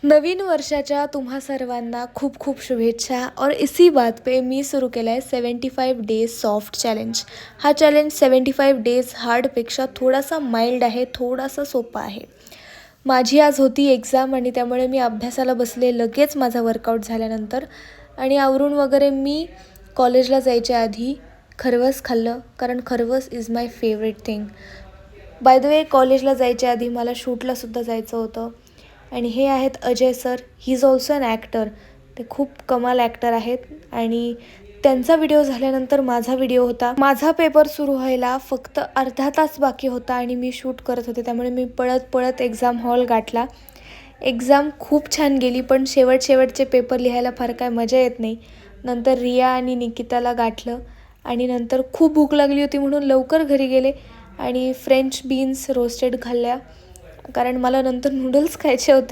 नवीन वर्षाच्या तुम्हा सर्वांना खूप खूप शुभेच्छा और इसी बात पे मी सुरू केला आहे 75 डेज सॉफ्ट चॅलेंज. हा चॅलेंज 75 डेज हार्डपेक्षा थोडासा माइल्ड आहे, थोडासा सोपा आहे. माझी आज होती एक्झाम आणि त्यामुळे मी अभ्यासाला बसले लगेच माझा वर्कआउट झाल्यानंतर. आणि आवरून वगैरे मी कॉलेजला जायच्या आधी खरवस खाल्लं, कारण खरवस is my favourite thing. By the way, कॉलेजला जायच्या आधी मला शूटलासुद्धा जायचं होतं. आणि हे आहेत Ajay sir. He is also an actor. ते खूप कमाल ॲक्टर आहेत. आणि त्यांचा व्हिडिओ झाल्यानंतर माझा व्हिडिओ होता. माझा पेपर सुरू व्हायला फक्त अर्धा तास बाकी होता आणि मी शूट करत होते, त्यामुळे मी पळत पळत एक्झाम हॉल गाठला. एक्झाम खूप छान गेली, पण शेवटचे पेपर लिहायला फार काय मजा येत नाही. नंतर रिया आणि निकिताला गाठलं आणि नंतर खूप भूक लागली होती म्हणून लवकर घरी गेले आणि फ्रेंच बीन्स रोस्टेड खाल्ल्या, कारण मला नंतर नूडल्स खायचे होते.